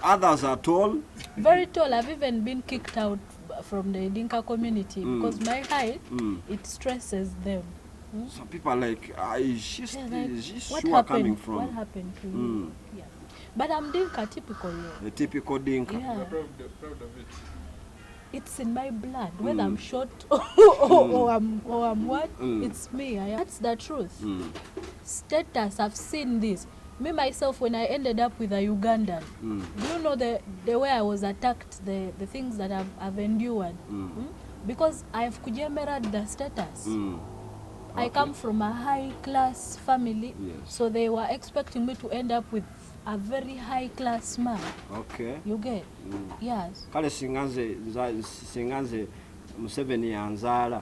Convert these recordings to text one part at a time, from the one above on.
Others are tall. Very tall. I've even been kicked out from the Dinka community because my height, it stresses them. Some people are like, is she What sure happened? coming from? What happened to you? Yeah. But I'm Dinka, typical. A typical Dinka. Yeah. I'm proud of it. It's in my blood, whether I'm short or I'm what, it's me. That's the truth. Status, I've seen this. Me myself, when I ended up with a Ugandan, do you know the way I was attacked, the things that I've endured? Because I've kujemerad the status. I come from a high class family, so they were expecting me to end up with a very high class man. Okay. You get? Yes. Kale singanze Museveni yanzaala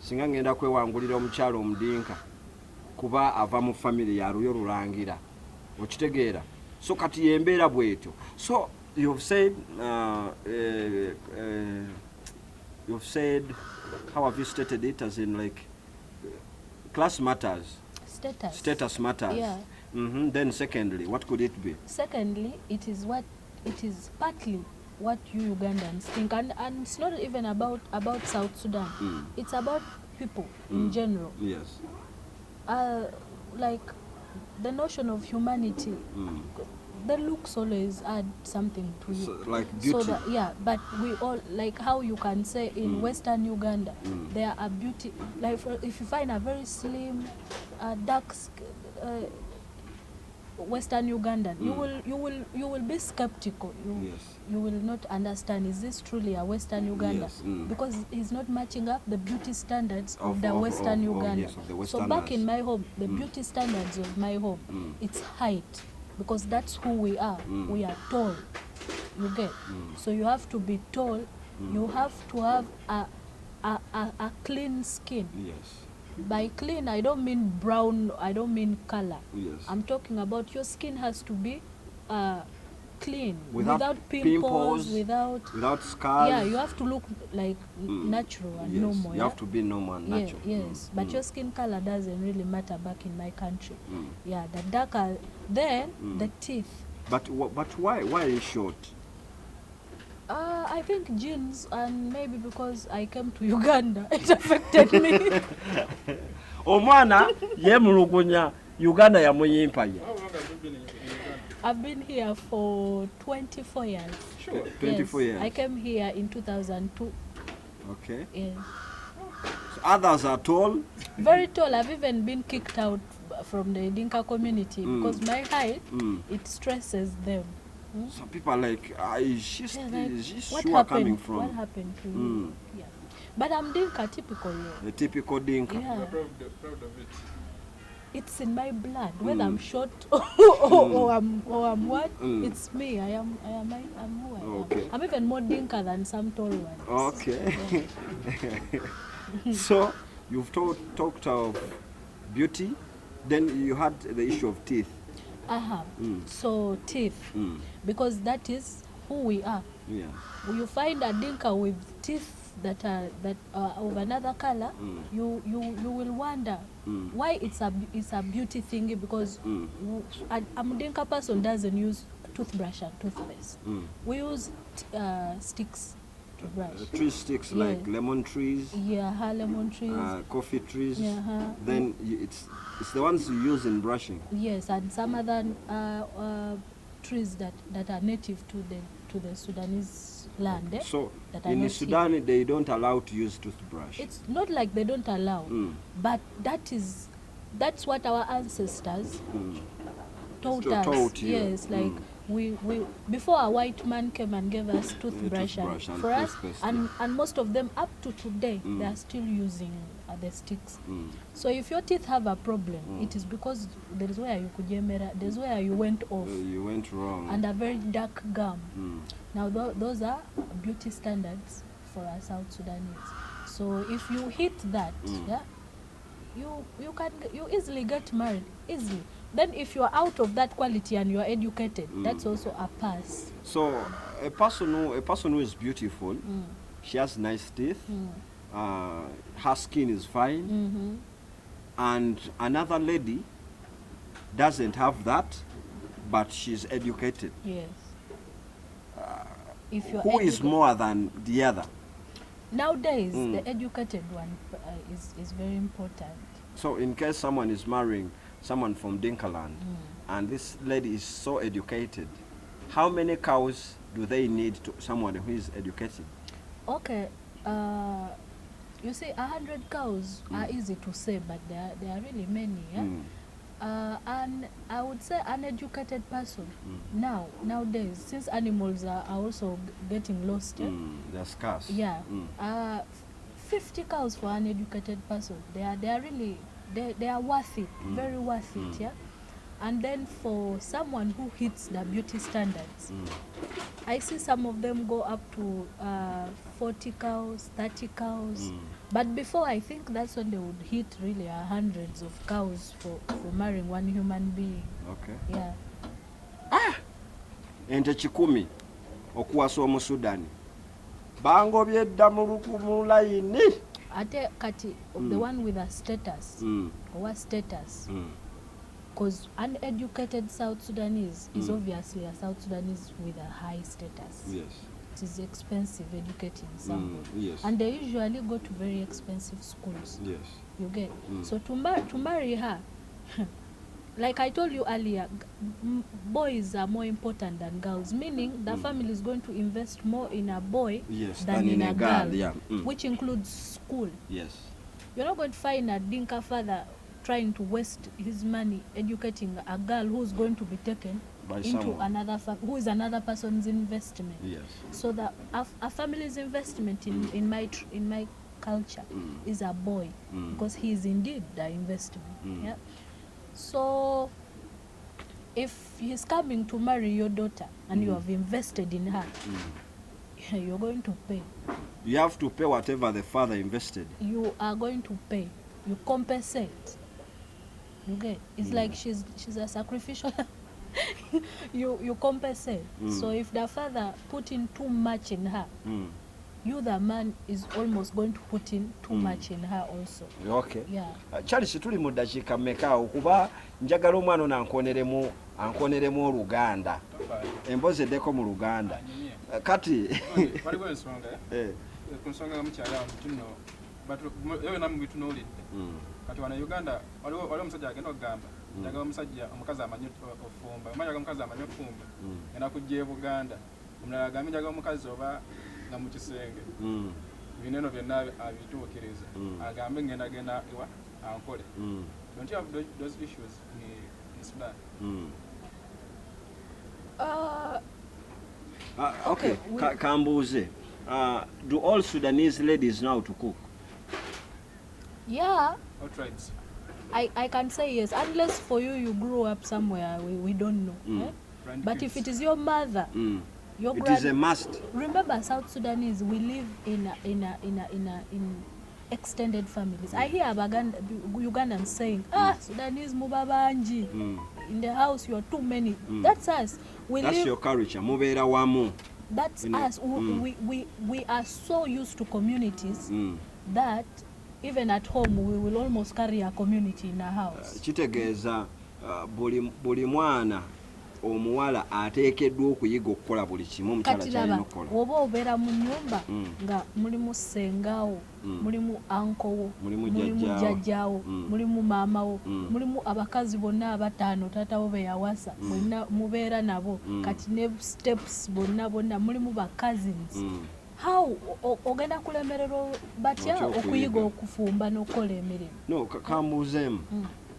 singa ngenda kwewangulira omukyalo omudinka kuba ava mu family ya Ruyo Lulangira. Okitegeera. So kati yembeera bwetyo. So you've said how have you stated it, as in like class matters, status matters. Yeah. Then secondly, what could it be? Secondly, it is partly what you Ugandans think, and it's not even about South Sudan. It's about people in general. Yes. Like the notion of humanity. The looks always add something to you. So, like beauty. So that, but we all, like how you can say in Western Uganda, there are beauty. Like if you find a very slim, dark Western Ugandan, you will be skeptical. You will not understand, is this truly a Western Uganda? Yes. Because he's not matching up the beauty standards of the Western Uganda. Yes, of the so back in my home, the beauty standards of my home, it's height, because that's who we are. We are tall. You get? So you have to be tall. You have to have a clean skin. Yes. By clean, I don't mean brown, I don't mean color. Yes. I'm talking about your skin has to be clean, without pimples, without scars. Yeah, you have to look like natural and normal. You have to be normal and natural. Yes, but your skin color doesn't really matter back in my country. Yeah, the darker, then the teeth. But why are you short? I think genes, and maybe because I came to Uganda, it affected me. Omwana yemulugunya Uganda yamuyimpa ye. How long have you been in Uganda? I've been here for 24 years. Sure. 24 years. I came here in 2002. Okay. Yes. So others are tall. Very tall. I've even been kicked out from the Dinka community because my height, it stresses them. Some people are like, is she What sure happened? coming from? What happened to you? Yeah. But I'm Dinka, typical. A typical Dinka. Yeah. I'm proud of it. It's in my blood, whether I'm short or I'm what, it's me. I'm who I am. Okay. I'm even more Dinka than some tall ones. Okay. So you've talked of beauty, then you had the issue of teeth. So teeth, because that is who we are. Yeah. You find a Dinka with teeth that are of another color, you will wonder why it's a beauty thing, because a Dinka person doesn't use toothbrush and toothpaste. We use sticks to brush. Tree sticks, like lemon trees. Yeah, lemon trees. Coffee trees. Yeah. Then it's the ones you use in brushing. Yes, and some other trees that are native to the Sudanese land. So that are in not Sudan, here. they don't allow to use toothbrush. It's not like they don't allow, but that's what our ancestors taught us. Yes, like we before a white man came and gave us toothbrush and for us, and most of them up to today they are still using the sticks. So if your teeth have a problem, it is because there's where you went off. You went wrong. And a very dark gum. Now those are beauty standards for us South Sudanese. So if you hit that, you easily get married easily. Then if you are out of that quality and you are educated, that's also a pass. So a person who is beautiful, she has nice teeth, her skin is fine, and another lady doesn't have that, but she's educated. Yes. if you're who is more than the other? Nowadays, the educated one is very important. So in case someone is marrying someone from Dinkaland, and this lady is so educated, how many cows do they need to someone who is educated? Okay, you see, 100 cows are easy to say, but there are really many. Yeah? And I would say uneducated person nowadays, since animals are also getting lost. They're scarce. Yeah. 50 cows for an educated person. They are really they are worth it, very worth it. Yeah. And then for someone who hits the beauty standards, I see some of them go up to 40 cows, 30 cows. But before, I think that's when they would hit really hundreds of cows for marrying one human being. Okay. Yeah. Ente 10 okuwasa omu Sudan. Bangobye dda mu layini. Ate kati of the one with a status, or status. Because uneducated South Sudanese is obviously a South Sudanese with a high status. Yes. It is expensive educating someone. Yes. And they usually go to very expensive schools. Yes. You get? So to marry her, like I told you earlier, boys are more important than girls, meaning the family is going to invest more in a boy than in a girl, which includes school. Yes. You're not going to find a Dinka father trying to waste his money educating a girl who's going to be taken by into someone. who is another person's investment. Yes. So that a family's investment in my culture is a boy, because he is indeed the investment. Yeah. So if he's coming to marry your daughter and you have invested in her, you're going to pay. You have to pay whatever the father invested. You are going to pay. You compensate. Okay, it's like she's a sacrificial. you compensate. So if the father put in too much in her, you the man is almost going to put in too much in her also. Okay. Yeah. Charles tuli mu dakiika mmeka okuba njagala omwana ono ankoneremu Oluganda. Embozi eddeko mu Luganda. Kati waliwo ensonga ku nsonga nga mukyala mutuno ewe namwe bitunuulidde kati wano Uganda waliwo omusajja agenda okugamba njagala omukazi amanyi ofumba omanyi omukazi amanyi ofumba ngenda kujja e Buganda omulala agambe njagala omukazi oba nga mu kisenge bineno byonna abituukiriza agambe ngenda ewa ankole. Don't you have those issues in Sudan? Okay. Kambuze. Do all Sudanese ladies know to cook? Yeah. All tribes. I can say yes, unless for you grew up somewhere we don't know. But if it is your mother, your it is a must. Remember, South Sudanese, we live in extended families. I hear Ugandans saying, Sudanese mubabanji. In the house you are too many. That's us. That's live, your culture. Mubeera wamu. That's us. We are so used to communities that even at home we will almost carry a community in our house. Kitegeeza buli mwana omuwala ateekeddwa okuyiga okukola buli kimu omukyala kyalina okukola. Oba obeera mu nnyumba nga mulimu ssengawo, mulimu ankowo, mulimu jjajjaawo, mulimu maamawo, mulimu abakazi bonna abataano taatawo be yawasa, mwenna mubeera nabo, kati ne steps bonna mulimu ba cousins. How ogenda kulemererwa batya okuyiga okufumba n'okukola emirimu? No, kambuuzeemu.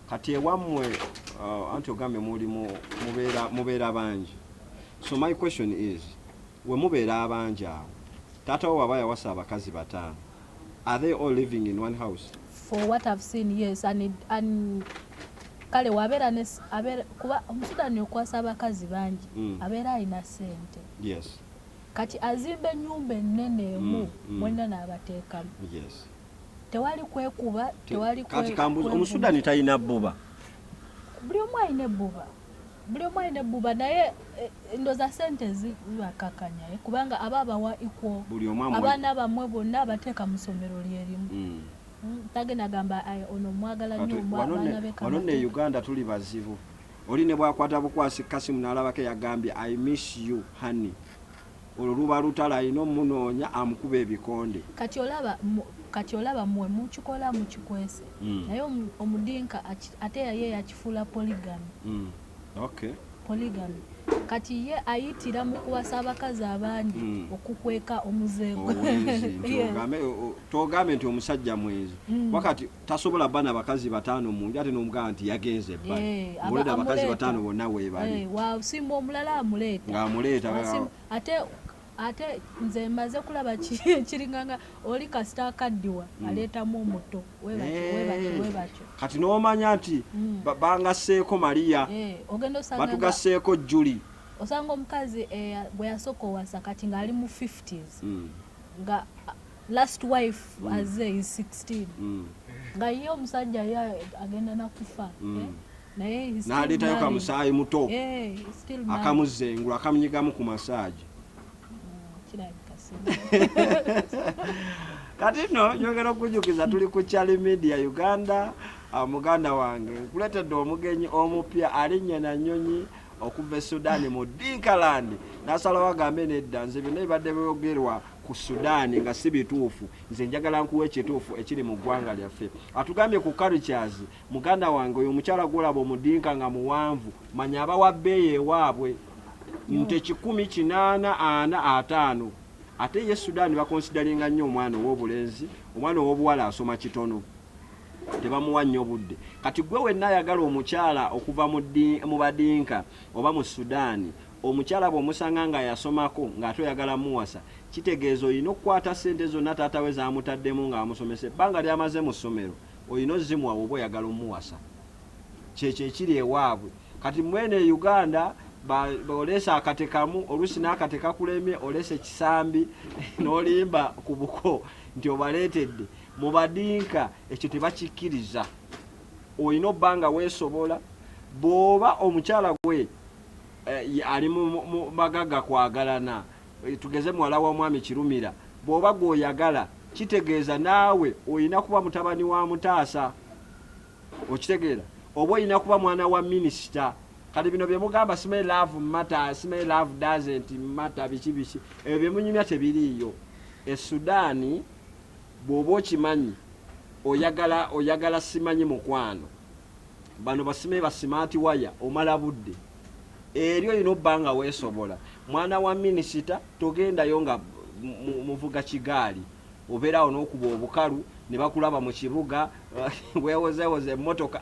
Kati ewammwe anti ogambe mubeera bangi. So my question is, we mubeera abangi awo, taata wo baba yawasa abakazi bataano. Are they all living in one house? For what I've seen, yes. And kale wabeera kuba Omusudani okwasa abakazi bangi abeera alina ssente. Yes. Kati azimba ennyumba ennene emu mwenna n'abateekamu. Yes. Tewali kwekuba, tewali kati kambuza Omusudani talina bbuba. Buli omu alina ebbuba naye ndoza ssente zibakakanya kubanga aba abawa ikwo abaana bamwe bonna abateeka mu ssomero lyerimu. Tagenda gamba ono mwagala nnyo abaana be wano ne Uganda tuli bazibu. Oli ne bwakwata bukwasi Kasimu n'alabako yagambye I miss you honey. olwo luba lutala alina omunoonya amukuba ebikonde. Kati olaba mmwe mukikola mukikwese naye omudinka ate ye yakifuula polygamy. Polygamy kati ye ayitira mu kuwasa abakazi abangi okukweka omuzeego. Togambe nti omusajja mwenzi wakati tasobola bana abakazi 5 mu nju ate n'omugamba nti yagenze ebbali muleta abakazi 5 bonna weebali wasimba omulala amuleeta ng'amuleeta ate nze mmaze kulaba kiringanga oli kasita akaddiwa aleetamu omuto webatyo kati n'omanya nti bangasseeko Maria batugasseeko Juli. Osanga omukazi bwe yasooka owasa kati ng'ali mu 50s nga last wife aze is 16 nga ye omusajja ye agenda nakufa naye n'aleetayo kamusaayi muto akamuzengula akamunyigamu ku masaaji. Kati no njogera okujjukiza tuli ku Chali Media Uganda. Muganda wange nkuletedde omugenyi omupya alinnya na nnyonyi okuva e Sudan mu Dinkaland n'asalawo agambe nedda nze byonna bibadde byogerwa ku Sudan nga si bituufu nze njagala nkuwa ekituufu ekiri mu ggwanga lyaffe. Atugambye ku cultures muganda wange oyo omukyala gwolaba omudinka nga muwanvu manya abawa bbeeyi ewaabwe nte 1845 ate ye Sudan bakonsidalinga nnyo omwana ow'obulenzi omwana ow'obuwala asoma kitono tebamuwa nnyo budde. Kati gwe wenna ayagala omukyala okuva mu badinka oba mu Sudan omukyala bw'omusanga nga yasomako ng'ate oyagala muwasa kitegeeza olina okukwata ssente zonna taata we zamutaddemu ng'amusomesa ebbanga lyamaze mu ssomero olina ozimuwa oba oyagala omuwasa kyekyo ekiri ewaabwe. Kati mwene Uganda oleesa akatekamu oluusi n'akateka kulemye oleesa ekisambi n'olimba ku buko nti obaleetedde mu badinka ekyo tebakikkiriza. Olina obbanga weesobola bw'oba omukyala gwe ali mu magaga kwagalana tugeze muwala wa mwami Kirumira bw'oba gw'oyagala kitegeeza naawe olina kuba mutabani wa mutaasa okitegeera oba olina kuba mwana wa minisita. Kati bino bye mugamba smell love matter smell love doesn't matter biki ebyo bye munyumya tebiriiyo. E Sudan bw'oba okimanyi oyagala simanyi mukwano bano basime basimaati waya omala budde eri olina obbanga weesobola mwana wa minisita togendayo nga muvuga kigaali obeerawo n'okuba obukalu ne bakulaba mu kibuga weewozeewoze emmotoka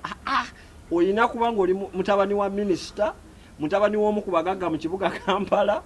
olina kuba ng'oli mutabani wa minisita mutabani w'omu ku bagagga mu kibuga Kampala